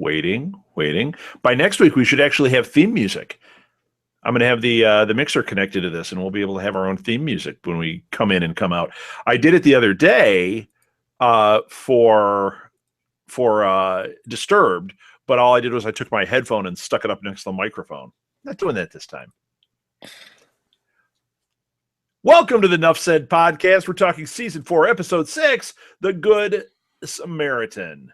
Waiting. By next week, we should actually have theme music. I'm going to have the mixer connected to this, and we'll be able to have our own theme music when we come in and come out. I did it the other day for Disturbed, but all I did was I took my headphone and stuck it up next to the microphone. Not doing that this time. Welcome to the Nuff Said podcast. We're talking season 4, episode 6, The Good Samaritan.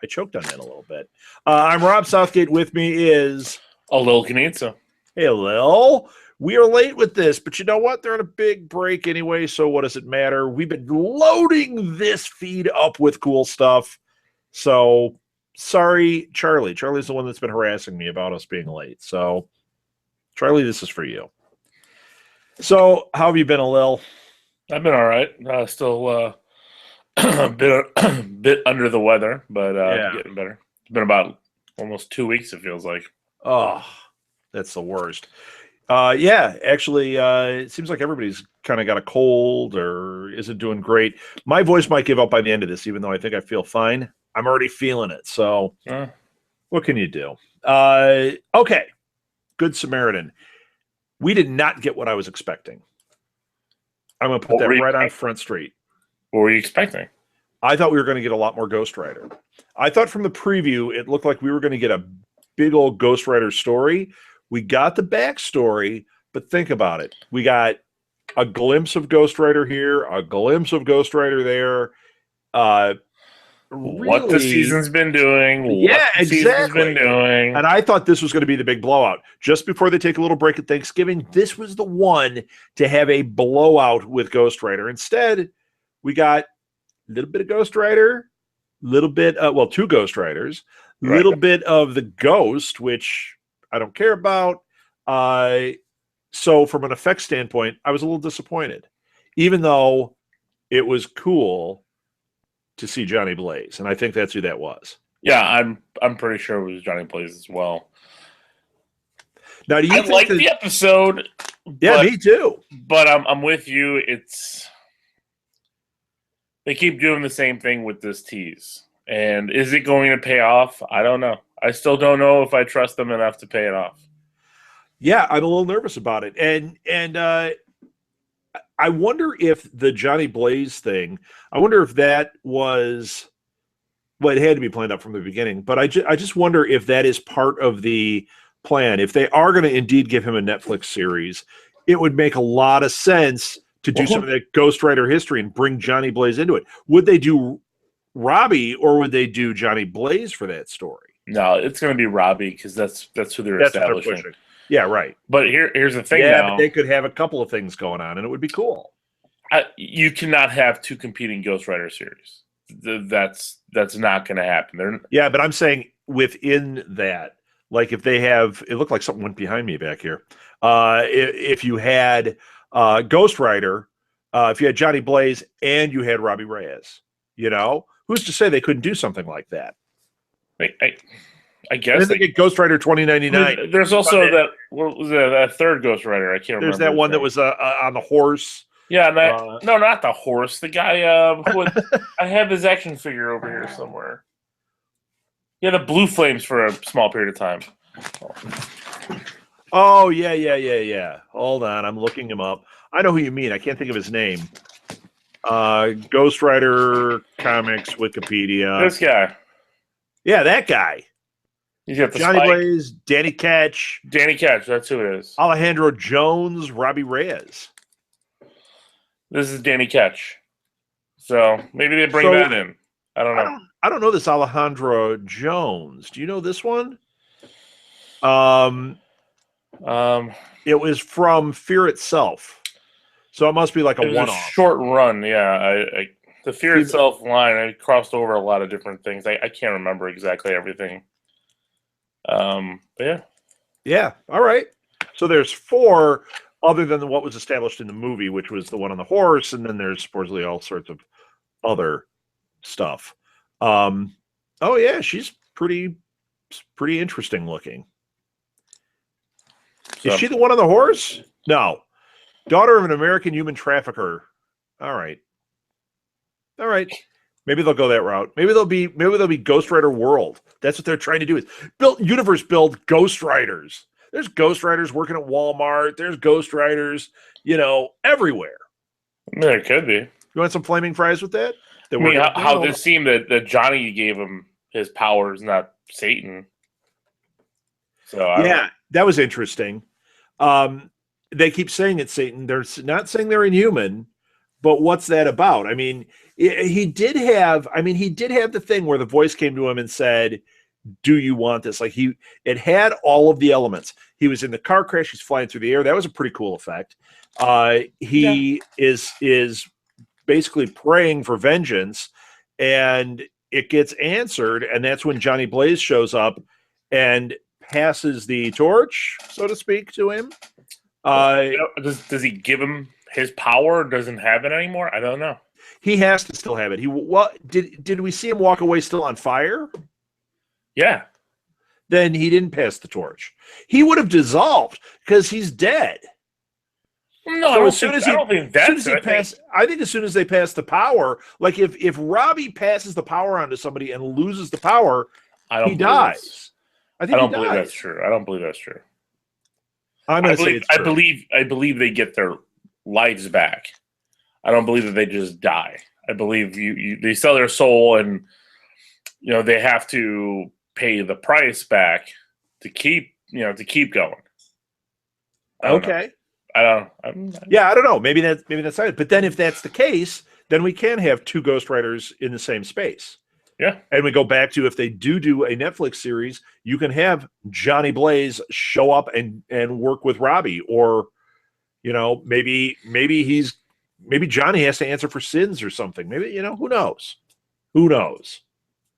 I choked on that a little bit. I'm Rob Southgate. With me is Alil Kunica. Hey, Alil. We are late with this, but you know what? They're on a big break anyway, so what does it matter? We've been loading this feed up with cool stuff. So, sorry, Charlie. Charlie's the one that's been harassing me about us being late. So, Charlie, this is for you. So, how have you been, Alil? I've been all right. Still a bit under the weather, but getting better. It's been about almost 2 weeks, it feels like. Oh, that's the worst. Actually, it seems like everybody's kind of got a cold or isn't doing great. My voice might give up by the end of this, even though I think I feel fine. I'm already feeling it. So, what can you do? Okay. Good Samaritan. We did not get what I was expecting. I'm going to put that right on Front Street. What were you expecting? I thought we were going to get a lot more Ghost Rider. I thought from the preview, it looked like we were going to get a big old Ghost Rider story. We got the backstory, but think about it. We got a glimpse of Ghost Rider here, a glimpse of Ghost Rider there. What the season's been doing. Exactly. And I thought this was going to be the big blowout. Just before they take a little break at Thanksgiving, this was the one to have a blowout with Ghost Rider. Instead, we got a little bit of Ghost Rider, little bit, two Ghost Riders, little bit of the Ghost, which I don't care about. So from an effects standpoint, I was a little disappointed, even though it was cool to see Johnny Blaze, and I think that's who that was. Yeah, I'm pretty sure it was Johnny Blaze as well. Now, do you like the episode? Yeah, me too. But I'm with you. They keep doing the same thing with this tease, and is it going to pay off? I don't know. I still don't know if I trust them enough to pay it off. Yeah, I'm a little nervous about it, and I wonder if the Johnny Blaze thing, I wonder if that was, well, it had to be planned out from the beginning, but I just wonder if that is part of the plan. If they are going to indeed give him a Netflix series, it would make a lot of sense to do some of that Ghost Rider history and bring Johnny Blaze into it. Would they do Robbie or would they do Johnny Blaze for that story? No, it's going to be Robbie because that's who they're establishing. Yeah, right. But here's the thing. Yeah, but they could have a couple of things going on, and it would be cool. You cannot have two competing Ghost Rider series. That's not going to happen. Yeah, but I'm saying within that, like if they have, it looked like something went behind me back here. If you had Ghost Rider, if you had Johnny Blaze, and you had Robbie Reyes, who's to say they couldn't do something like that? I guess they get Ghost Rider 2099. There's also that third Ghost Rider. I can't remember. There's that one that was on the horse. Yeah, no, not the horse. The guy I have his action figure over here somewhere. Yeah, the Blue Flames for a small period of time. Oh, yeah. Hold on, I'm looking him up. I know who you mean. I can't think of his name. Ghost Rider Comics Wikipedia. This guy. Yeah, that guy. He's got the Johnny spike. Blaze, Danny Ketch. Danny Ketch, that's who it is. Alejandro Jones, Robbie Reyes. This is Danny Ketch. So maybe they bring that in. I don't know. I don't know this Alejandro Jones. Do you know this one? It was from Fear Itself. So it must be like a one-off. Short run, yeah. The Fear Itself line, I crossed over a lot of different things. I can't remember exactly everything. But yeah. Yeah, all right. So there's 4 other than what was established in the movie, which was the one on the horse, and then there's supposedly all sorts of other stuff. Oh yeah, she's pretty interesting looking. So, is she the one on the horse? No. Daughter of an American human trafficker. All right. Maybe they'll go that route. Maybe they'll be Ghost Rider World. That's what they're trying to do, is build Ghost Riders. There's Ghost Riders working at Walmart. There's Ghost Riders, everywhere. There could be. You want some flaming fries with that? I mean, how this seemed that Johnny gave him his powers, not Satan. So that was interesting. They keep saying it's Satan. They're not saying they're inhuman, but what's that about? I mean, he did have the thing where the voice came to him and said, "Do you want this?" Like it had all of the elements. He was in the car crash. He's flying through the air. That was a pretty cool effect. He is basically praying for vengeance, and it gets answered. And that's when Johnny Blaze shows up and passes the torch, so to speak, to him. Does he give him his power? Or doesn't have it anymore? I don't know. He has to still have it. Did we see him walk away still on fire? Yeah. Then he didn't pass the torch. He would have dissolved because he's dead. No, so I don't think that's it. I think as soon as they pass the power, like if Robbie passes the power onto somebody and loses the power, he dies. I don't believe that's true. I don't believe that's true. I'm going to say it's true. I believe they get their lives back. I don't believe that they just die. I believe they sell their soul, and they have to pay the price back to keep going. Okay. I don't know. Maybe that's it. But then if that's the case, then we can have two Ghost Riders in the same space. Yeah. And we go back to, if they do a Netflix series, you can have Johnny Blaze show up and work with Robbie, or maybe Johnny has to answer for sins or something. Maybe, who knows?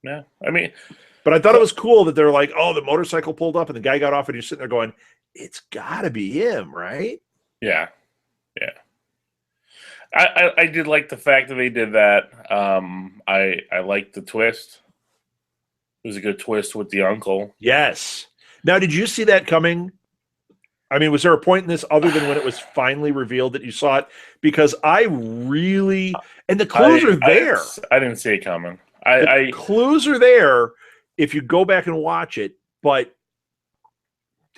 Yeah. I mean, but I thought it was cool that they're like, oh, the motorcycle pulled up and the guy got off, and you're sitting there going, it's got to be him, right? Yeah. Yeah. I did like the fact that they did that. I liked the twist. It was a good twist with the uncle. Yes. Now, did you see that coming? I mean, was there a point in this other than when it was finally revealed that you saw it? Because I really, and the clues are there. I didn't see it coming. The clues are there if you go back and watch it, but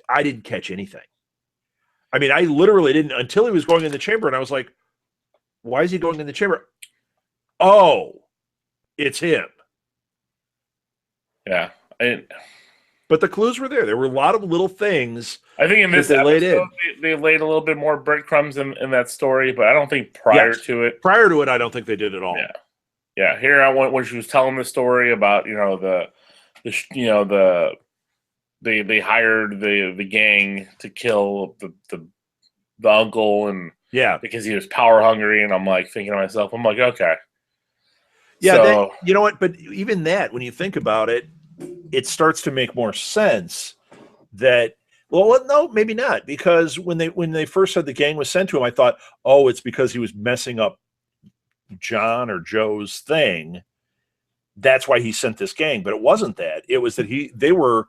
I didn't catch anything. I mean, I literally didn't until he was going in the chamber, and I was like, why is he going in the chamber? Oh, it's him. Yeah. But the clues were there. There were a lot of little things. I think in this episode, they laid a little bit more breadcrumbs in that story, but I don't think prior to it. Prior to it, I don't think they did at all. Yeah. Yeah. Here I went when she was telling the story about, they hired the gang to kill the uncle, and because he was power hungry, and I'm like thinking to myself, I'm like, okay. Yeah, so, you know what? But even that, when you think about it, it starts to make more sense that, well, no, maybe not, because when they first said the gang was sent to him, I thought, oh, it's because he was messing up John or Joe's thing. That's why he sent this gang. But it wasn't that. It was that they were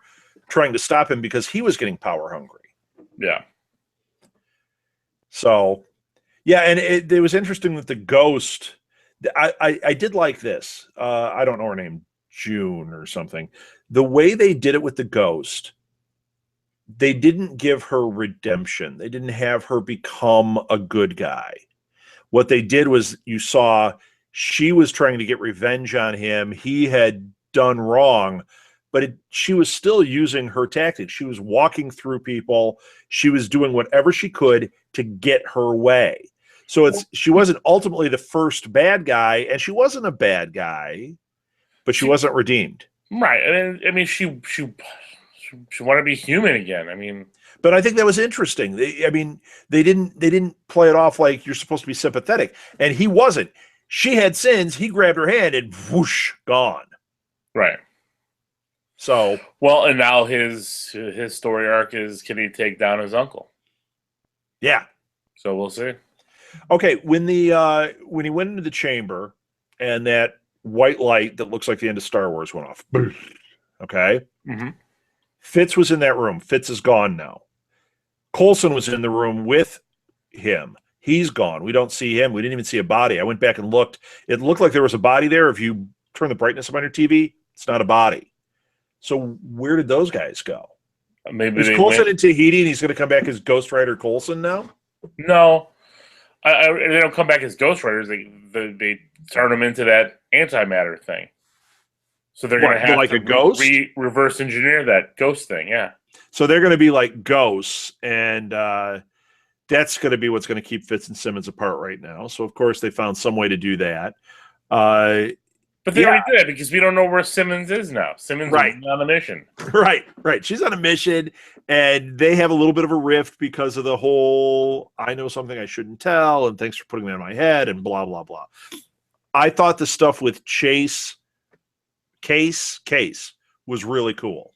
trying to stop him because he was getting power hungry. Yeah. So, yeah, and it was interesting that the ghost. I did like this. I don't know her name, June or something. The way they did it with the ghost, they didn't give her redemption. They didn't have her become a good guy. What they did was, you saw she was trying to get revenge on him. He had done wrong, but she was still using her tactics. She was walking through people. She was doing whatever she could to get her way. So she wasn't ultimately the first bad guy, and she wasn't a bad guy, but she wasn't redeemed. Right. I mean, she wanted to be human again. I mean, but I think that was interesting. They didn't play it off like you're supposed to be sympathetic, and he wasn't. She had sins. He grabbed her hand, and whoosh, gone. Right. So well, and now his story arc is, can he take down his uncle? Yeah. So we'll see. Okay, when he went into the chamber and that white light that looks like the end of Star Wars went off. Okay. Mm-hmm. Fitz was in that room. Fitz is gone now. Coulson was in the room with him. He's gone. We don't see him. We didn't even see a body. I went back and looked. It looked like there was a body there. If you turn the brightness up on your TV, it's not a body. So where did those guys go? Maybe is Coulson in Tahiti and he's going to come back as Ghost Rider Coulson now? No. They don't come back as Ghost Riders. They turn them into that antimatter thing. So they're going to have like to a ghost? reverse engineer that ghost thing, yeah. So they're going to be like ghosts, and that's going to be what's going to keep Fitz and Simmons apart right now. So, of course, they found some way to do that. But they already did, because we don't know where Simmons is now. Simmons is on a mission. Right. She's on a mission, and they have a little bit of a rift because of the whole, I know something I shouldn't tell, and thanks for putting that in my head, and blah, blah, blah. I thought the stuff with Case was really cool.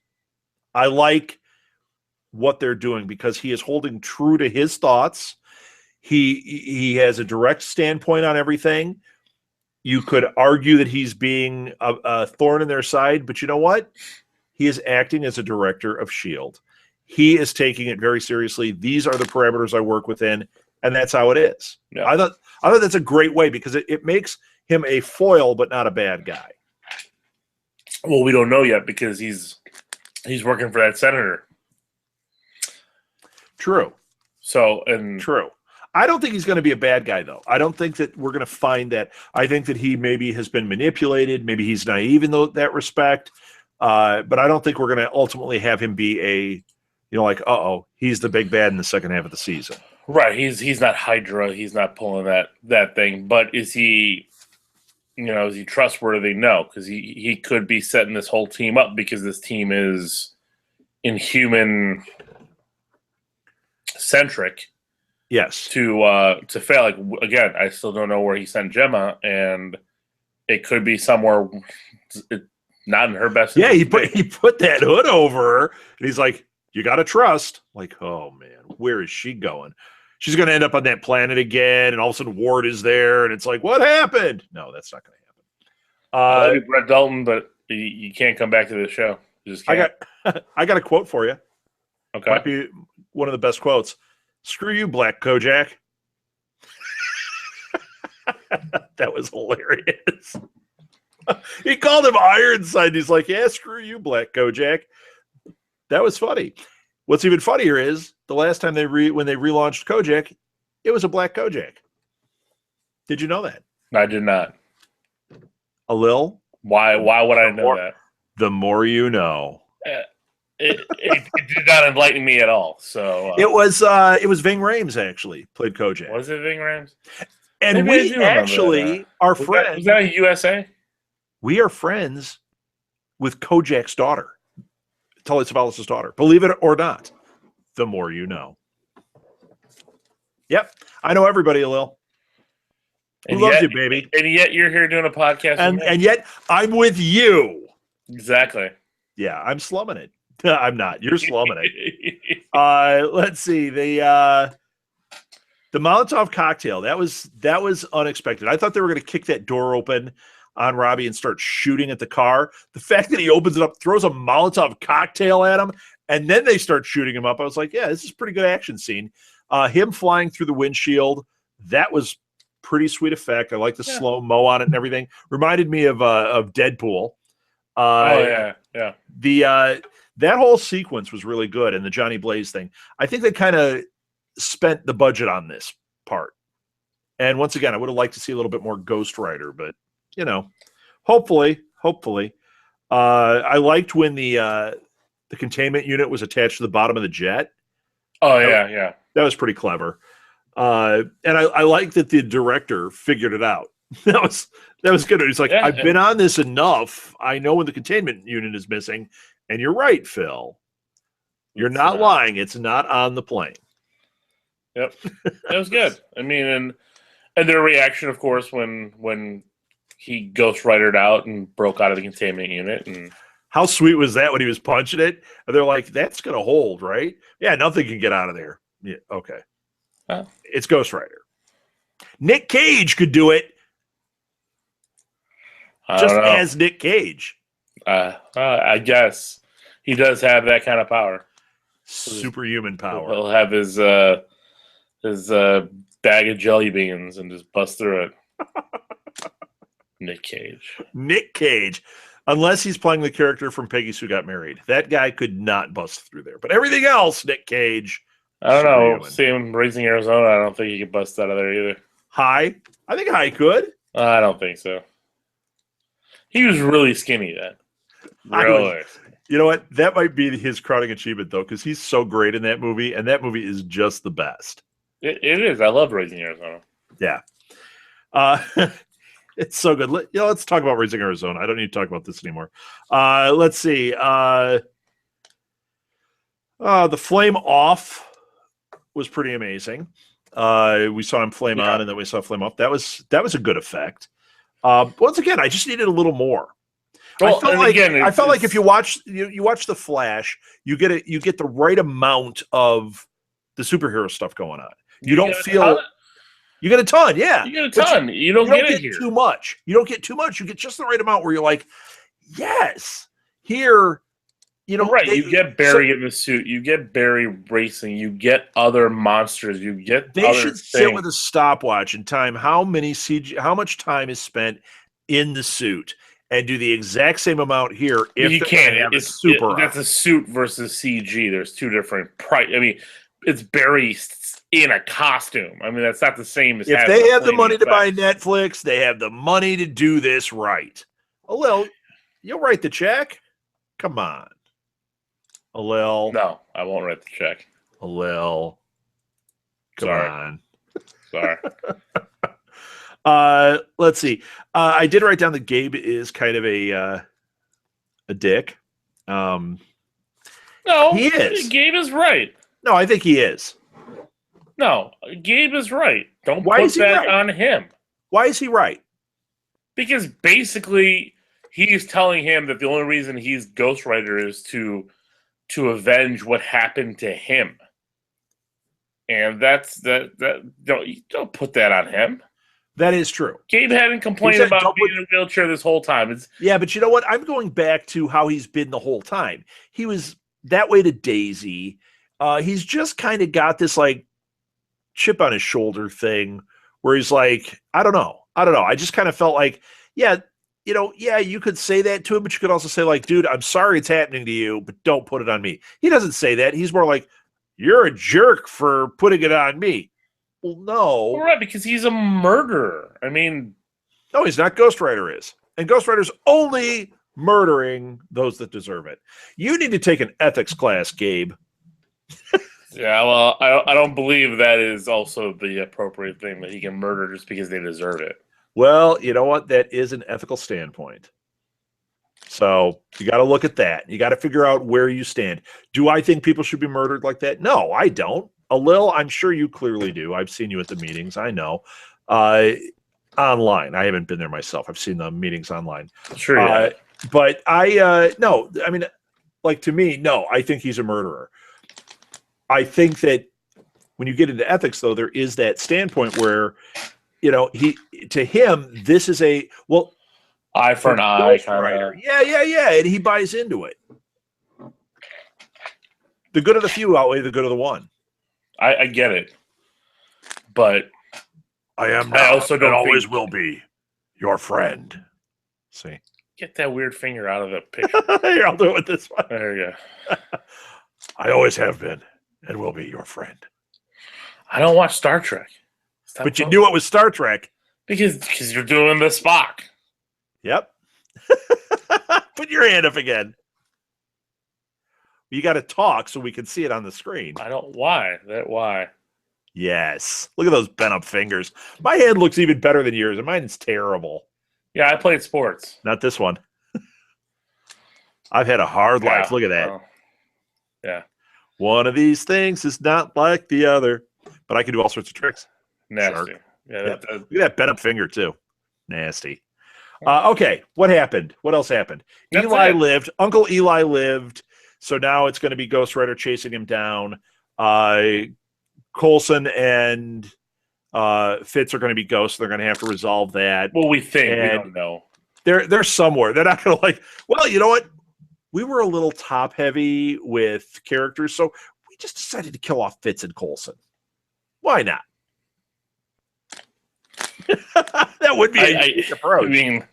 I like what they're doing because he is holding true to his thoughts. He has a direct standpoint on everything. You could argue that he's being a thorn in their side, but you know what? He is acting as a director of S.H.I.E.L.D. He is taking it very seriously. These are the parameters I work within, and that's how it is. Yeah. I thought that's a great way because it makes him a foil, but not a bad guy. Well, we don't know yet because he's working for that senator. True. True. I don't think he's going to be a bad guy, though. I don't think that we're going to find that. I think that he maybe has been manipulated. Maybe he's naive in that respect. But I don't think we're going to ultimately have him be he's the big bad in the second half of the season. Right. He's not Hydra. He's not pulling that thing. But is he, is he trustworthy? No, because he could be setting this whole team up because this team is inhuman centric. Yes. To fail. Like, again, I still don't know where he sent Gemma, and it could be somewhere not in her best interest. Yeah, he put that hood over her, and he's like, you got to trust. Like, oh, man, where is she going? She's going to end up on that planet again, and all of a sudden Ward is there, and it's like, what happened? No, that's not going to happen. I love you, Brett Dalton, but you can't come back to this show. You just can't. I got a quote for you. Okay. Might be one of the best quotes. Screw you, Black Kojak. That was hilarious. He called him Ironside. He's like, yeah, screw you, Black Kojak. That was funny. What's even funnier is the last time when they relaunched Kojak, it was a Black Kojak. Did you know that? I did not. Alil? Why would I know that? The more you know. It did not enlighten me at all. So it was Ving Rhames actually played Kojak. Was it Ving Rhames? And maybe we actually are friends. Was that USA? We are friends with Kojak's daughter, Tully Savalas' daughter. Believe it or not, the more you know. Yep, I know everybody, Alil. Who loves you, baby? And yet you're here doing a podcast, and yet I'm with you. Exactly. Yeah, I'm slumming it. I'm not. You're slumming it. Let's see the Molotov cocktail. That was unexpected. I thought they were going to kick that door open on Robbie and start shooting at the car. The fact that he opens it up, throws a Molotov cocktail at him, and then they start shooting him up. I was like, yeah, this is a pretty good action scene. Him flying through the windshield, that was pretty sweet effect. I like the slow-mo on it and everything. Reminded me of Deadpool. Yeah. That whole sequence was really good, and the Johnny Blaze thing. I think they kind of spent the budget on this part. And once again, I would have liked to see a little bit more Ghost Rider, but hopefully. I liked when the containment unit was attached to the bottom of the jet. Oh yeah. That was pretty clever. And I like that the director figured it out. That was good. He's like, I've been on this enough. I know when the containment unit is missing. And you're right, Phil. You're not lying. It's not on the plane. Yep. That was good. I mean, and their reaction, of course, when he Ghost Ridered out and broke out of the containment unit. And how sweet was that when he was punching it? And they're like, that's going to hold, right? Yeah, nothing can get out of there. Yeah, okay. Huh. It's Ghost Rider. Nick Cage could do it. Just as Nick Cage. I guess he does have that kind of power. Superhuman power. He'll have his bag of jelly beans and just bust through it. Nick Cage. Nick Cage. Unless he's playing the character from Peggy Sue Got Married. That guy could not bust through there. But everything else, Nick Cage. I don't know. Same Raising Arizona, I don't think he could bust out of there either. High? I think High could. I don't think so. He was really skinny then. Really. You know what? That might be his crowning achievement, though, because he's so great in that movie, and that movie is just the best. It is. I love Raising Arizona. Yeah. It's so good. Let's talk about Raising Arizona. I don't need to talk about this anymore. Let's see. The Flame Off was pretty amazing. We saw him flame on, and then we saw flame off. That was a good effect. Once again, I just needed a little more. Well, I felt like if you watch The Flash, you get the right amount of the superhero stuff going on. You don't feel. You get a ton, yeah. You get a ton. You don't get it here. Too much. You don't get too much. You get just the right amount where you're like, yes. Here, right. You get Barry in the suit. You get Barry racing. You get other monsters. You get. They should sit with a stopwatch and time how much time is spent in the suit, and do the exact same amount here. If you can't. That's a suit versus CG. There's two different price. I mean, it's Barry in a costume. I mean, that's not the same as if they have the money to buy Netflix, they have the money to do this right. Alil, you'll write the check. Come on, Alil. No, I won't write the check. Alil, come on. Sorry. Let's see. I did write down that Gabe is kind of a dick. No, he is. Gabe is right. No, I think he is. No, Gabe is right. Don't put that on him. Why is he right? Because basically, he's telling him that the only reason he's Ghost Rider is to avenge what happened to him, and don't put that on him. That is true. Gabe hadn't complained about being in a wheelchair this whole time. Yeah, but you know what? I'm going back to how he's been the whole time. He was that way to Daisy. He's just kind of got this like chip on his shoulder thing where he's like, I don't know. I just kind of felt like, you could say that to him, but you could also say like, dude, I'm sorry it's happening to you, but don't put it on me. He doesn't say that. He's more like, you're a jerk for putting it on me. Well, no. Well, right, because he's a murderer. I mean. No, he's not. Ghost Rider is. And Ghost Rider's only murdering those that deserve it. You need to take an ethics class, Gabe. Yeah, well, I don't believe that is also the appropriate thing, that he can murder just because they deserve it. Well, you know what? That is an ethical standpoint. So you got to look at that. You got to figure out where you stand. Do I think people should be murdered like that? No, I don't. Alil, I'm sure you clearly do. I've seen you at the meetings. I know. Online. I haven't been there myself. I've seen the meetings online. Sure. Yeah. But no, I mean, like to me, no, I think he's a murderer. I think that when you get into ethics, though, there is that standpoint where, to him, this is eye for an eye kind of. Yeah, and he buys into it. The good of the few outweigh the good of the one. I get it, but I also don't always will be your friend. See, get that weird finger out of the picture. Here, I'll do it with this one. There you go. I always have been and will be your friend. I don't watch Star Trek. But you knew it was Star Trek. Because you're doing the Spock. Yep. Put your hand up again. You got to talk so we can see it on the screen. Why? Yes. Look at those bent up fingers. My hand looks even better than yours, and mine is terrible. Yeah, I played sports. Not this one. I've had a hard life. Look at that. Well, yeah. One of these things is not like the other, but I can do all sorts of tricks. Nasty. Yeah, look at that bent up finger too. Nasty. Okay, what happened? What else happened? Eli lived. Uncle Eli lived. So now it's going to be Ghost Rider chasing him down. Coulson and Fitz are going to be ghosts. They're going to have to resolve that. Well, we think. We don't know. They're somewhere. They're not going to well, you know what? We were a little top heavy with characters, so we just decided to kill off Fitz and Coulson. Why not? That would be a unique approach. I mean,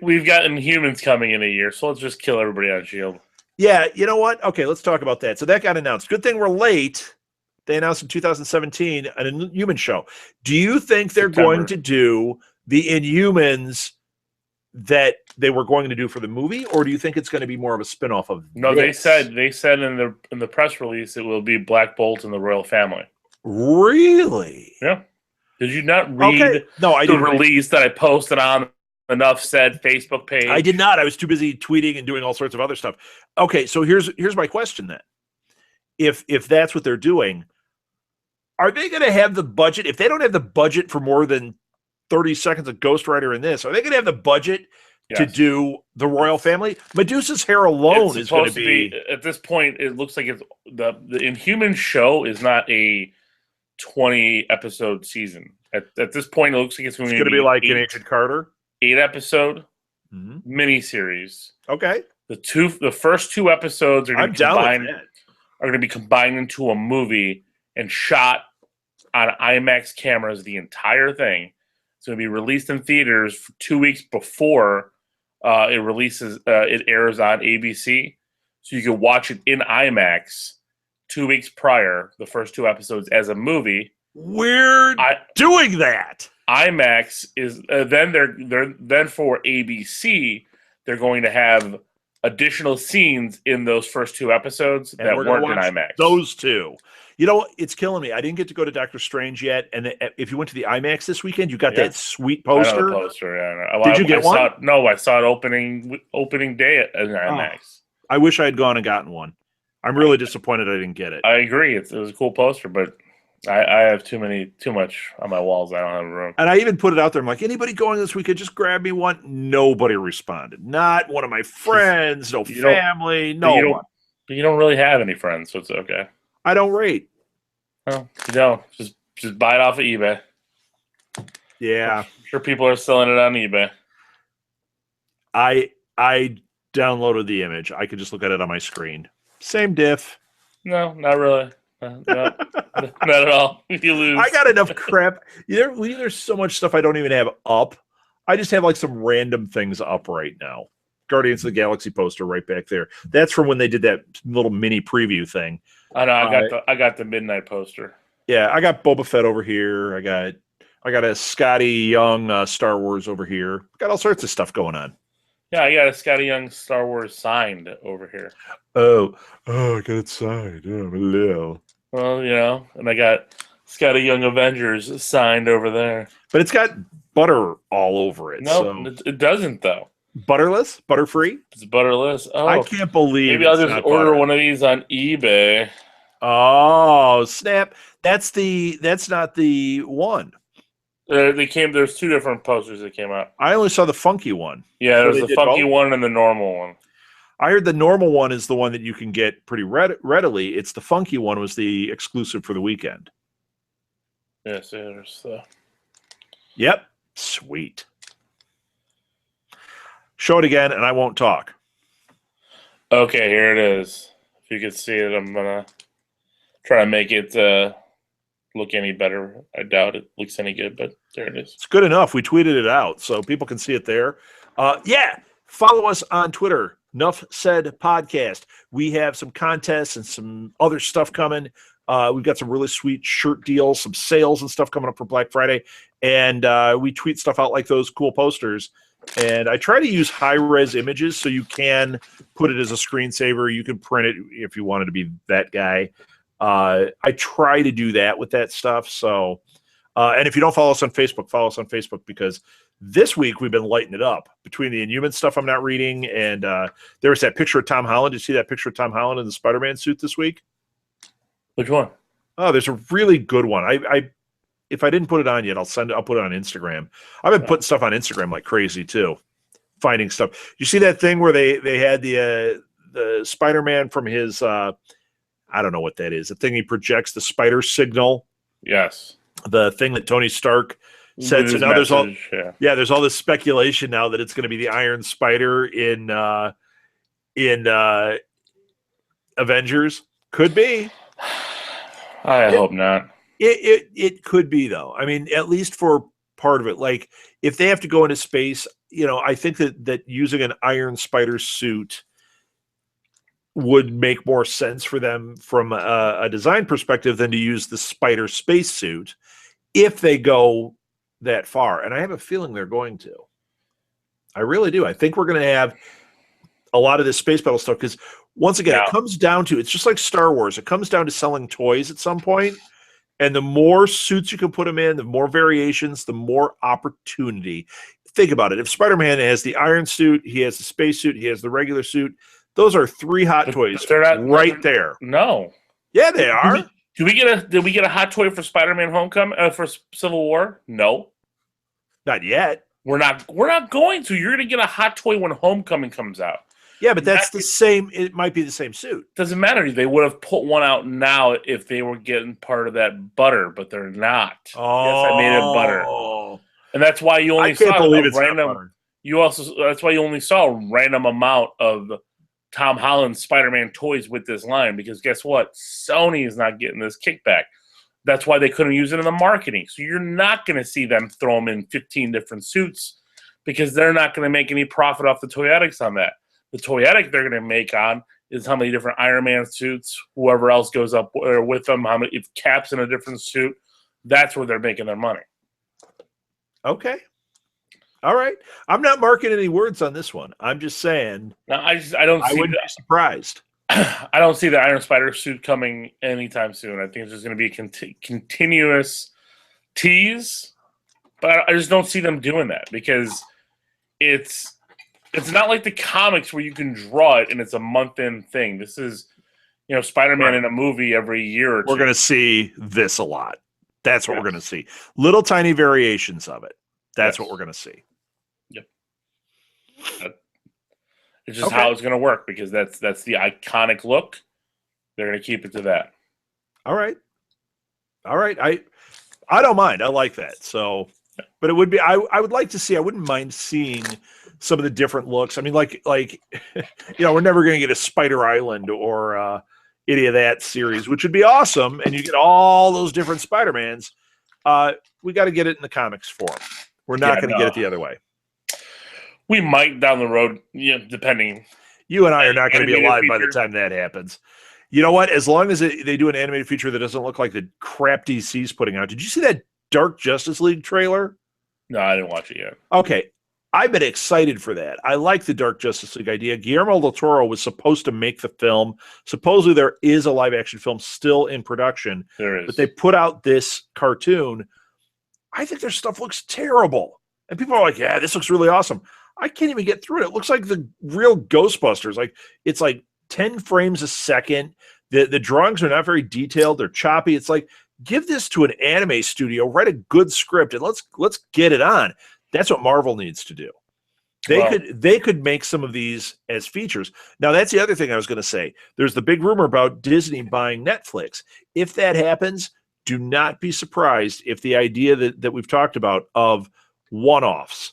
we've gotten humans coming in a year, so let's just kill everybody on S.H.I.E.L.D. Yeah, you know what? Okay, let's talk about that. So that got announced. Good thing we're late. They announced in 2017 an Inhuman show. Do you think they're going to do the Inhumans that they were going to do for the movie, or do you think it's going to be more of a spinoff of? No, this? they said in the press release it will be Black Bolt and the Royal Family. Really? Yeah. Did you not read the release that I posted on the Nuff said Facebook page? I did not. I was too busy tweeting and doing all sorts of other stuff. Okay, so here's my question then. If that's what they're doing, are they going to have the budget? If they don't have the budget for more than 30 seconds of Ghost Rider in this, are they going to have the budget to do the Royal Family? Medusa's hair alone is going to be... At this point, it looks like it's the Inhuman show is not a 20-episode season. At this point, it looks like it's going to be like an Agent Carter. 8-episode miniseries. Okay. The first 2 episodes are going to be combined into a movie and shot on IMAX cameras. The entire thing. It's going to be released in theaters for 2 weeks before it releases. It airs on ABC, so you can watch it in IMAX 2 weeks prior. The first 2 episodes as a movie. We're doing that. IMAX is then for ABC. They're going to have additional scenes in those first 2 episodes that weren't in IMAX. Those 2. You know, it's killing me. I didn't get to go to Doctor Strange yet, and if you went to the IMAX this weekend, you got that sweet poster. Did you get one? I saw it opening day at IMAX. I wish I had gone and gotten one. I'm really disappointed I didn't get it. I agree. It was a cool poster, but I have too much on my walls. I don't have room. And I even put it out there. I'm like, anybody going this weekend, just grab me one. Nobody responded. Not one of my friends, no family, no one. You don't really have any friends, so it's okay. I don't rate. Well, you don't. Just buy it off of eBay. Yeah. I'm sure people are selling it on eBay. I downloaded the image. I could just look at it on my screen. Same diff. No, not really. Not at all. You lose. I got enough crap. There's so much stuff I don't even have up. I just have like some random things up right now. Guardians of the Galaxy poster right back there. That's from when they did that little mini preview thing. I know. I got the midnight poster. Yeah, I got Boba Fett over here. I got a Scotty Young Star Wars over here. Got all sorts of stuff going on. Yeah, I got a Scotty Young Star Wars signed over here. Oh, I got it signed. Oh, I'm a little. Well, and I got Scotty Young Avengers signed over there. But it's got butter all over it. No, it doesn't though. Butterless? Butter-free? It's butterless. Oh, I can't believe maybe I'll just order one of these on eBay. Oh, snap. That's not the one. There's 2 different posters that came out. I only saw the funky one. Yeah, there's the funky one and the normal one. I heard the normal one is the one that you can get pretty readily. It's the funky one was the exclusive for the weekend. Yes, there's the... Yep. Sweet. Show it again, and I won't talk. Okay, here it is. If you can see it, I'm going to try to make it look any better. I doubt it looks any good, but there it is. It's good enough. We tweeted it out, so people can see it there. Follow us on Twitter, Nuff Said Podcast. We have some contests and some other stuff coming. We've got some really sweet shirt deals, some sales and stuff coming up for Black Friday. And we tweet stuff out like those cool posters. And I try to use high-res images so you can put it as a screensaver. You can print it if you wanted to be that guy. I try to do that with that stuff. So, and if you don't follow us on Facebook because this week we've been lighting it up between the Inhuman stuff I'm not reading. And there was that picture of Tom Holland. Did you see that picture of Tom Holland in the Spider-Man suit this week? Which one? Oh, there's a really good one. If I didn't put it on yet, I'll put it on Instagram. I've been putting stuff on Instagram like crazy too, finding stuff. You see that thing where they had the Spider-Man from his I don't know what that is. The thing he projects the spider signal. Yes. The thing that Tony Stark said. So now there's all this speculation now that it's going to be the Iron Spider in Avengers. Could be. I hope not. It could be though. I mean, at least for part of it. Like if they have to go into space, I think that using an Iron Spider suit would make more sense for them from a design perspective than to use the Spider spacesuit if they go that far. And I have a feeling they're going to. I really do. I think we're going to have a lot of this space battle stuff because once again, it comes down to, it's just like Star Wars. It comes down to selling toys at some point. And the more suits you can put them in, the more variations, the more opportunity. Think about it. If Spider-Man has the iron suit, he has the space suit, he has the regular suit, those are 3 hot toys right there. No. Yeah, they are. Did we get a hot toy for Spider-Man Homecoming for Civil War? No. Not yet. We're not going to. You're going to get a hot toy when Homecoming comes out. Yeah, but that's the same. It might be the same suit. Doesn't matter. They would have put one out now if they were getting part of that butter, but they're not. Oh, yes, I made it butter, and that's why you only saw a random. That's why you only saw a random amount of Tom Holland Spider-Man toys with this line because guess what? Sony is not getting this kickback. That's why they couldn't use it in the marketing. So you're not going to see them throw them in 15 different suits because they're not going to make any profit off the toyetics on that. The toyetic they're going to make on is how many different Iron Man suits, whoever else goes up there with them, how many if Cap's in a different suit. That's where they're making their money. Okay. All right. I'm not marking any words on this one. I'm just saying. No, I wouldn't be surprised. I don't see the Iron Spider suit coming anytime soon. I think it's just going to be a continuous tease, but I just don't see them doing that because it's not like the comics where you can draw it and it's a month-in thing. This is, Spider-Man in a movie every year or two. We're going to see this a lot. That's what we're going to see. Little tiny variations of it. That's what we're going to see. Yep. It's just how it's going to work because that's the iconic look. They're going to keep it to that. All right. I don't mind. I like that. So, but it would be. I would like to see. I wouldn't mind seeing some of the different looks. I mean, like we're never going to get a Spider Island or any of that series, which would be awesome. And you get all those different Spider-Mans. We got to get it in the comics form. We're not going to get it the other way. We might down the road, depending. You and I are not going to be alive by the time that happens. You know what? As long as they do an animated feature that doesn't look like the crap DC's putting out. Did you see that Dark Justice League trailer? No, I didn't watch it yet. Okay. I've been excited for that. I like the Dark Justice League idea. Guillermo del Toro was supposed to make the film. Supposedly there is a live-action film still in production. There is. But they put out this cartoon. I think their stuff looks terrible. And people are like, yeah, this looks really awesome. I can't even get through it. It looks like the real Ghostbusters. Like it's like 10 frames a second. The drawings are not very detailed. They're choppy. It's like, give this to an anime studio, write a good script, and let's get it on. That's what Marvel needs to do. They could make some of these as features. Now, that's the other thing I was going to say. There's the big rumor about Disney buying Netflix. If that happens, do not be surprised if the idea that we've talked about of one-offs,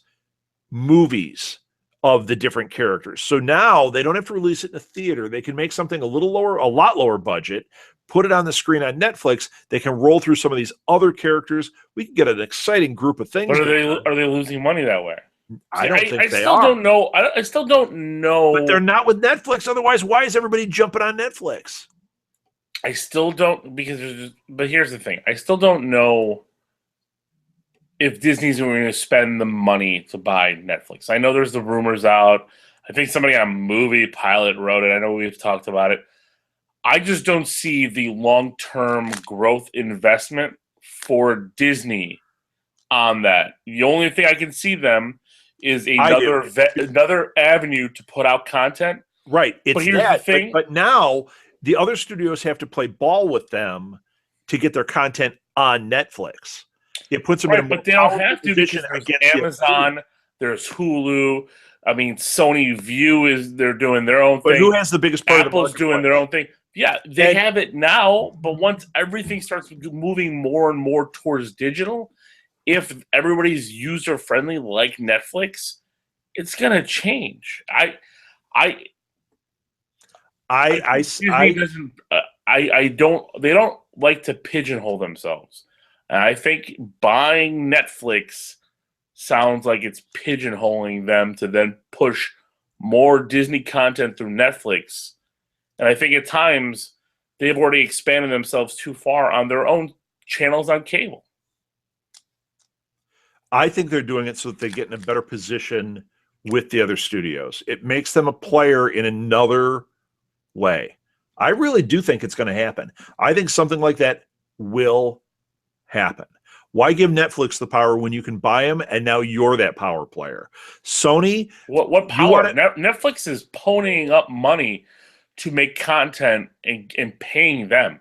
movies of the different characters. So now they don't have to release it in a theater. They can make something a lot lower budget, put it on the screen on Netflix. They can roll through some of these other characters. We can get an exciting group of things. But are they losing money that way? I don't think they still are. Don't know. I still don't know. But they're not with Netflix. Otherwise, why is everybody jumping on Netflix? I still don't but here's the thing. I still don't know if Disney's going to spend the money to buy Netflix. I know there's the rumors out. I think somebody on Movie Pilot wrote it. I know we've talked about it. I just don't see the long-term growth investment for Disney on that. The only thing I can see them is another avenue to put out content. Right. But here's the thing. But now the other studios have to play ball with them to get their content on Netflix. It puts them in a but they don't have to because there's Amazon, there's Hulu. I mean, Sony View they're doing their own thing. But who has the biggest part Apple's of the doing their own thing. Yeah, they have it now, but once everything starts moving more and more towards digital, if everybody's user friendly like Netflix, it's gonna change. like to pigeonhole themselves. And I think buying Netflix sounds like it's pigeonholing them to then push more Disney content through Netflix. And I think at times they've already expanded themselves too far on their own channels on cable. I think they're doing it so that they get in a better position with the other studios. It makes them a player in another way. I really do think it's going to happen. I think something like that will happen. Why give Netflix the power when you can buy them and now you're that power player? Sony, what power? Netflix is ponying up money to make content and paying them,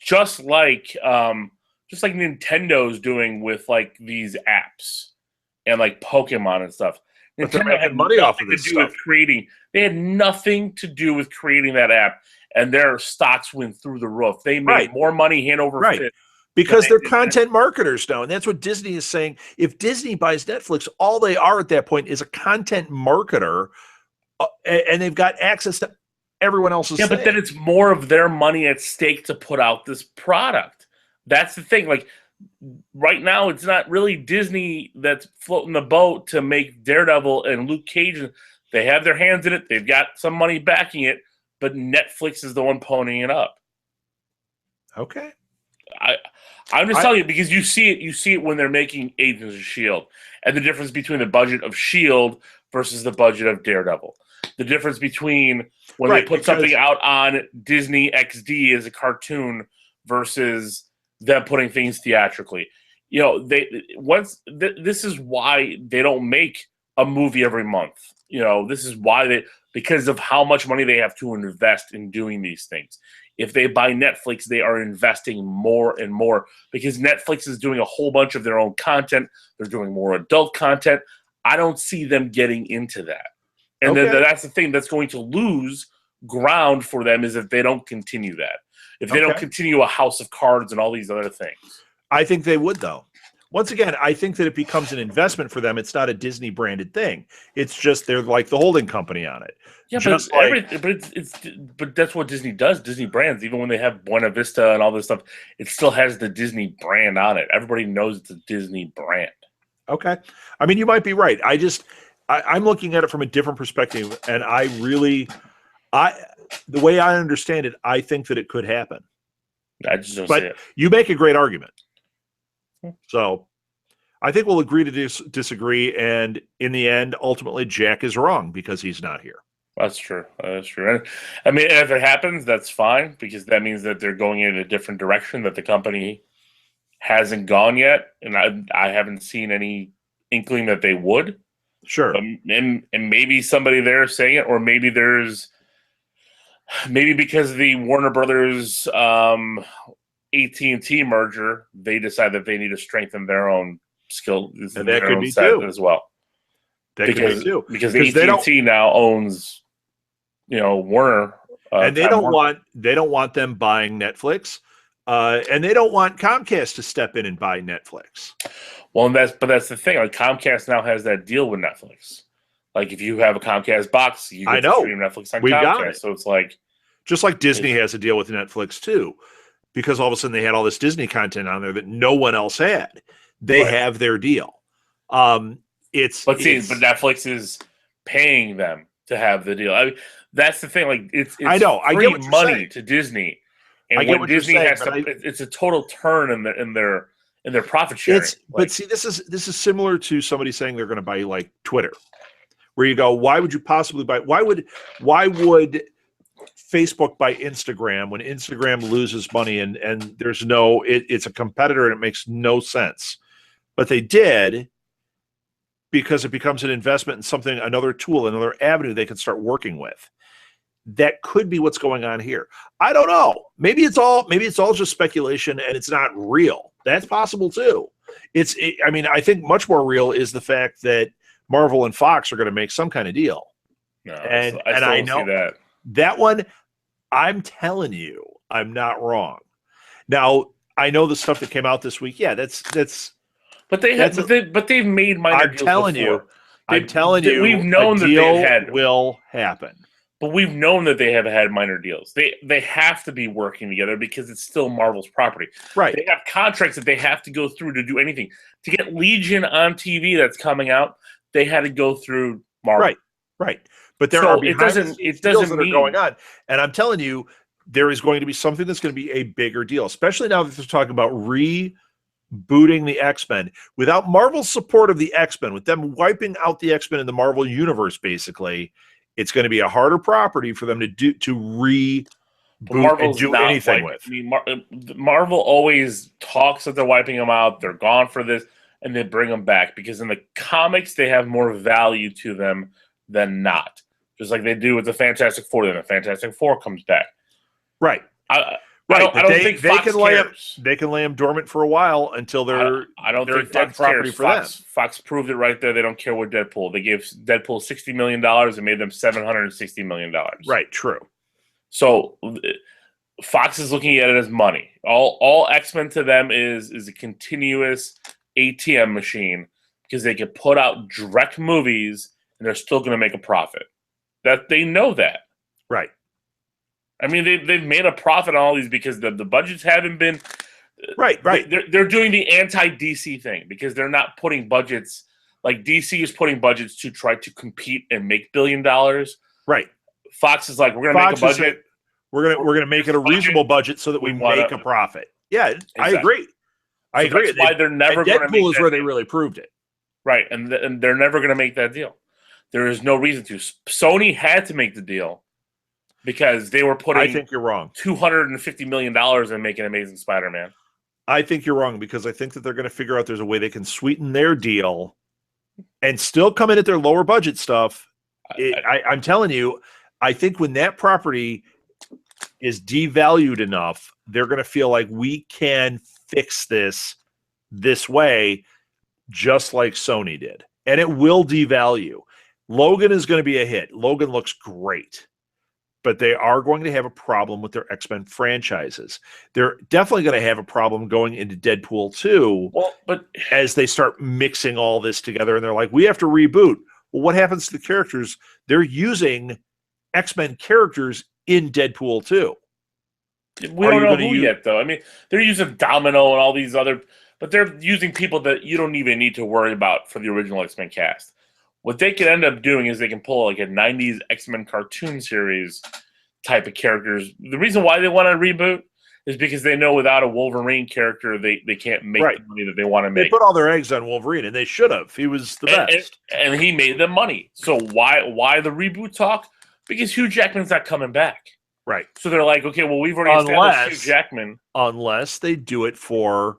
just like Nintendo's doing with like these apps and like Pokemon and stuff. But they're making money off of this stuff. They had nothing to do with creating that app, and their stocks went through the roof. They made more money hand over fist. Because they're content marketers now, and that's what Disney is saying. If Disney buys Netflix, all they are at that point is a content marketer, and they've got access to everyone else's thing. But then it's more of their money at stake to put out this product. That's the thing. Like right now, it's not really Disney that's floating the boat to make Daredevil and Luke Cage. They have their hands in it. They've got some money backing it, but Netflix is the one ponying it up. Okay. I'm just telling you because you see it when they're making Agents of S.H.I.E.L.D. and the difference between the budget of S.H.I.E.L.D. versus the budget of Daredevil. The difference between when they put something out on Disney XD as a cartoon versus them putting things theatrically. You know, this is why they don't make a movie every month. You know, this is why because of how much money they have to invest in doing these things. If they buy Netflix, they are investing more and more because Netflix is doing a whole bunch of their own content. They're doing more adult content. I don't see them getting into that. And then that's the thing that's going to lose ground for them is if they don't continue that. If they don't continue a House of Cards and all these other things. I think they would, though. Once again, I think that it becomes an investment for them. It's not a Disney branded thing. It's just they're like the holding company on it. Yeah, but that's what Disney does. Disney brands, even when they have Buena Vista and all this stuff, it still has the Disney brand on it. Everybody knows it's a Disney brand. Okay, I mean you might be right. I'm looking at it from a different perspective, and the way I understand it, I think that it could happen. I just don't see it. You make a great argument. So I think we'll agree to disagree. And in the end, ultimately, Jack is wrong because he's not here. That's true. That's true. And, I mean, if it happens, that's fine because that means that they're going in a different direction that the company hasn't gone yet. And I haven't seen any inkling that they would. Sure. And maybe somebody there is saying it, or maybe because of the Warner Brothers AT&T merger, they decide that they need to strengthen their own skill and that could be too as well. That could be too because AT&T now owns, Warner, and they don't want them buying Netflix, and they don't want Comcast to step in and buy Netflix. Well, that's the thing. Like Comcast now has that deal with Netflix. Like if you have a Comcast box, you get to stream Netflix on Comcast. So it's like just like Disney has a deal with Netflix too. Because all of a sudden they had all this Disney content on there that no one else had. They have their deal. But Netflix is paying them to have the deal. I mean, that's the thing. Like it's I free money to Disney, and when Disney has to, it's a total turn in their profit sharing. But see, this is similar to somebody saying they're going to buy like Twitter, where you go, why would you possibly buy? Why would Facebook buy Instagram when Instagram loses money and there's it's a competitor and it makes no sense. But they did because it becomes an investment in something, another tool, another avenue they can start working with. That could be what's going on here. I don't know. Maybe it's all just speculation and it's not real. That's possible too. I think much more real is the fact that Marvel and Fox are going to make some kind of deal. No, I know see that one, I'm telling you, I'm not wrong. Now, I know the stuff that came out this week. Yeah, but they've made minor deals before. I'm telling you, we've known a deal that will happen. But we've known that they have had minor deals. They have to be working together because it's still Marvel's property. Right. They have contracts that they have to go through to do anything. To get Legion on TV that's coming out, they had to go through Marvel. Right. But there are behind the scenes deals that are going on. And I'm telling you, there is going to be something that's going to be a bigger deal, especially now that they're talking about rebooting the X-Men. Without Marvel's support of the X-Men, with them wiping out the X-Men in the Marvel universe, basically, it's going to be a harder property for them to reboot and do anything with. I mean, Marvel always talks that they're wiping them out. They're gone for this, and they bring them back because in the comics they have more value to them than not. Just like they do with the Fantastic Four. Then the Fantastic Four comes back. Right. I don't think Fox cares. They can lay them dormant for a while until they're. I don't think dead Fox property cares. for them. Fox proved it right there. They don't care what Deadpool. They gave Deadpool $60 million and made them $760 million. Right. True. So Fox is looking at it as money. All X-Men to them is a continuous ATM machine because they can put out direct movies and they're still going to make a profit. That they know that. Right. I mean, they've made a profit on all these because the budgets haven't been right. They're doing the anti-DC thing because they're not putting budgets like DC is putting budgets to try to compete and make $1 billion. Right. Fox is like, we're going to make a budget. We're gonna make it a reasonable budget so that we make a profit. Yeah, exactly. I agree. I agree. That's why they're never going to make Deadpool is where they really proved it. Right, and they're never going to make that deal. There is no reason to. Sony had to make the deal because they were putting. I think you're wrong. $250 million in making Amazing Spider-Man. I think you're wrong because I think that they're going to figure out there's a way they can sweeten their deal and still come in at their lower budget stuff. I'm telling you, I think when that property is devalued enough, they're going to feel like we can fix this way, just like Sony did. And it will devalue. Logan is going to be a hit. Logan looks great. But they are going to have a problem with their X-Men franchises. They're definitely going to have a problem going into Deadpool 2 but as they start mixing all this together. And they're like, we have to reboot. Well, what happens to the characters? They're using X-Men characters in Deadpool 2. We don't know who yet, though. I mean, they're using Domino and all these other, but they're using people that you don't even need to worry about for the original X-Men cast. What they can end up doing is they can pull like a 90s X-Men cartoon series type of characters. The reason why they want to reboot is because they know without a Wolverine character, they can't make the money that they want to make. They put all their eggs on Wolverine, and they should have. He was the best. And he made them money. So why the reboot talk? Because Hugh Jackman's not coming back. Right. So they're like, okay, well, we've already established Hugh Jackman. Unless they do it for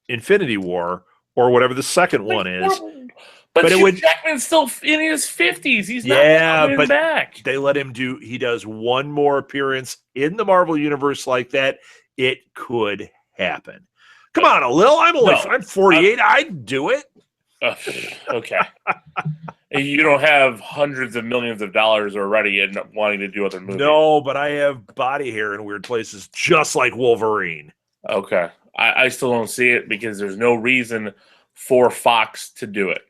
Infinity War or whatever the second one is. But Hugh Jackman's still in his 50s. He's not coming back. They let him he does one more appearance in the Marvel Universe like that. It could happen. Come on, Alil. I'm 48. I'd do it. Okay. You don't have hundreds of millions of dollars already and wanting to do other movies. No, but I have body hair in weird places, just like Wolverine. Okay. I still don't see it because there's no reason for Fox to do it.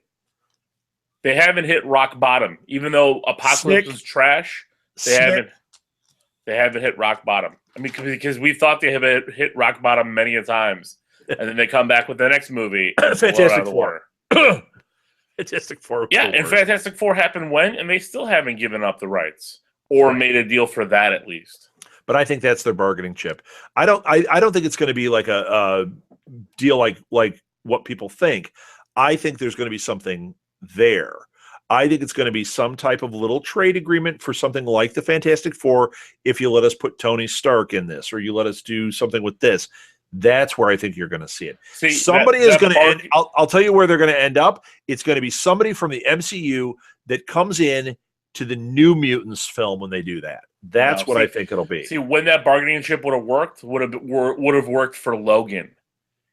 They haven't hit rock bottom. Even though Apocalypse was trash, they haven't hit rock bottom. I mean, because we thought they have hit rock bottom many a times. And then they come back with the next movie. And Fantastic Four. Fantastic Four. Yeah, and Fantastic Four happened when? And they still haven't given up the rights. Or made a deal for that at least. But I think that's their bargaining chip. I don't think it's going to be like a deal like what people think. I think there's going to be something there. I think it's going to be some type of little trade agreement for something like the Fantastic Four if you let us put Tony Stark in this or you let us do something with this. That's where I think you're going to see it. Somebody is going to end. I'll tell you where they're going to end up. It's going to be somebody from the MCU that comes in to the New Mutants film when they do that. That's what I think it'll be. See, when that bargaining chip would have worked, would have worked for Logan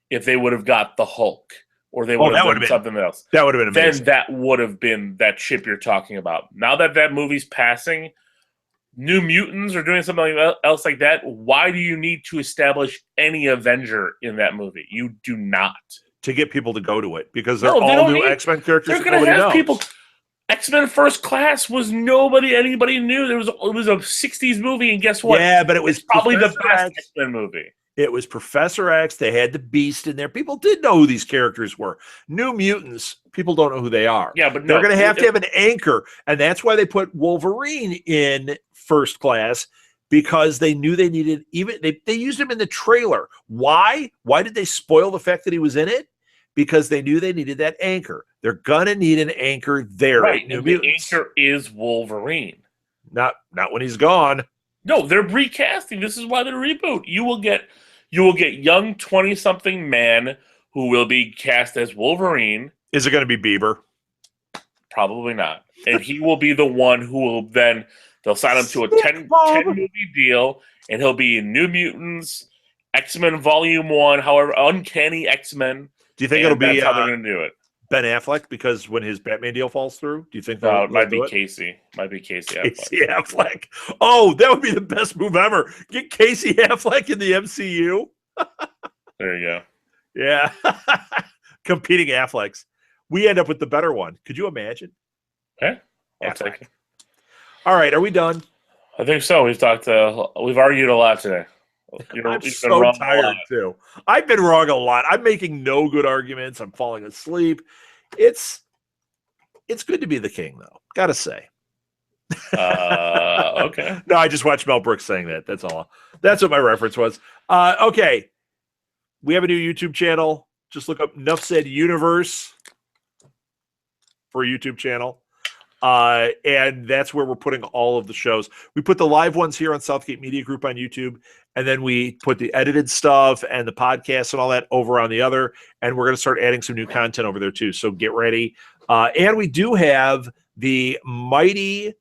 if they would have got the Hulk or they would have done something else. That would have been amazing. Then that would have been that chip you're talking about. Now that movie's passing, New Mutants are doing something else like that. Why do you need to establish any Avenger in that movie? You do not. To get people to go to it because they're all new X-Men characters. They're going to have people. X-Men First Class was anybody knew. It was a 60s movie, and guess what? Yeah, but it was probably Professor the best X. X-Men movie. It was Professor X. They had the Beast in there. People did know who these characters were. New Mutants, people don't know who they are. Yeah, but they're going to have an anchor, and that's why they put Wolverine in First Class, because they knew they needed they used him in the trailer. Why? Why did they spoil the fact that he was in it? Because they knew they needed that anchor. They're gonna need an anchor there. Right, New and Mutants. the anchor is Wolverine. Not when he's gone. No, they're recasting. This is why they reboot. You will get young 20-something man who will be cast as Wolverine. Is it going to be Bieber? Probably not. And he will be the one who will then they'll sign him to a 10 movie deal, and he'll be in New Mutants, X-Men Volume 1, however, Uncanny X-Men. Do you think it'll be how they're going to do it? Ben Affleck, because when his Batman deal falls through, do you think no, it might be Casey? Might be Casey Affleck. Casey Affleck. Oh, that would be the best move ever. Get Casey Affleck in the MCU. There you go. Yeah. Competing Afflecks. We end up with the better one. Could you imagine? Okay. I'll take it. All right. Are we done? I think so. We've argued a lot today. I'm so tired too. I've been wrong a lot. I'm making no good arguments. I'm falling asleep. It's good to be the king, though. Gotta say. Okay. No, I just watched Mel Brooks saying that. That's all. That's what my reference was. Okay. We have a new YouTube channel. Just look up Nuff Said Universe for a YouTube channel. And that's where we're putting all of the shows. We put the live ones here on Southgate Media Group on YouTube, and then we put the edited stuff and the podcasts and all that over on the other. And we're going to start adding some new content over there too. So get ready. And we do have the Mighty, is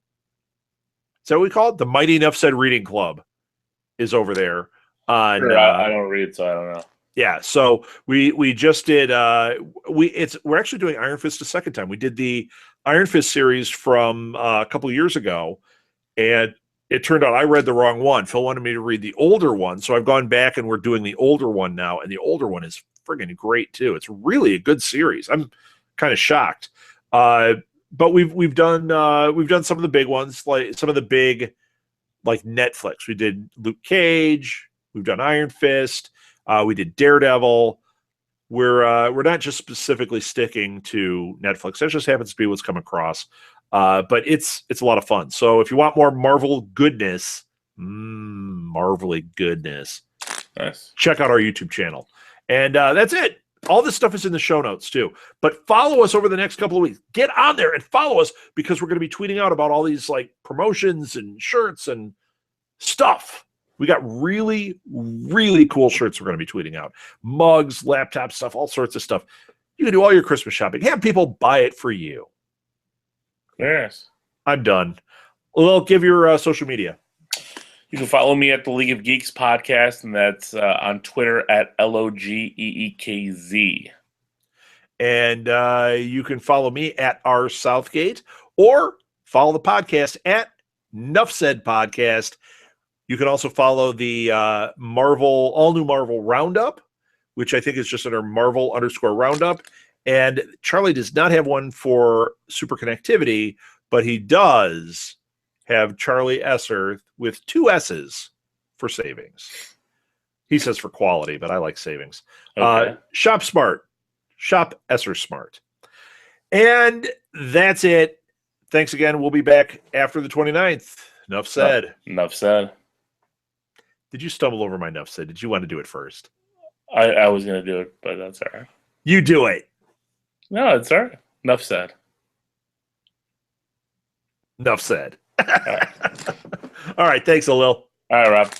that what we call it? The Mighty Nuff Said Reading Club is over there. Sure, I don't read, so I don't know. Yeah, so we just did we're actually doing Iron Fist a second time. We did the Iron Fist series from a couple of years ago, and it turned out I read the wrong one. Phil wanted me to read the older one, so I've gone back and we're doing the older one now, and the older one is friggin' great too. It's really a good series. I'm kind of shocked. But we've done some of the big ones, like some of the big, like Netflix. We did Luke Cage. We've done Iron Fist. We did Daredevil. We're not just specifically sticking to Netflix. That just happens to be what's come across. But it's a lot of fun. So if you want more Marvel goodness, Marvelly goodness, nice. Check out our YouTube channel. And that's it. All this stuff is in the show notes too. But follow us over the next couple of weeks. Get on there and follow us, because we're going to be tweeting out about all these like promotions and shirts and stuff. We got really, really cool shirts we're going to be tweeting out. Mugs, laptop stuff, all sorts of stuff. You can do all your Christmas shopping. Have people buy it for you. Yes. I'm done. Well, give your social media. You can follow me at the League of Geeks podcast, and that's on Twitter at LOGEEKZ. And you can follow me at R Southgate, or follow the podcast at Nuff Said Podcast. You can also follow the all new Marvel Roundup, which I think is just under Marvel_Roundup. And Charlie does not have one for Super Connectivity, but he does have Charlie Esser with 2 S's for savings. He says for quality, but I like savings. Okay. Shop Smart. Shop Esser Smart. And that's it. Thanks again. We'll be back after the 29th. Enough said. Enough said. Did you stumble over my enough said? Did you want to do it first? I was going to do it, but that's all right. You do it. No, it's all right. Enough said. Enough said. All right. Thanks, Alil. All right, Rob.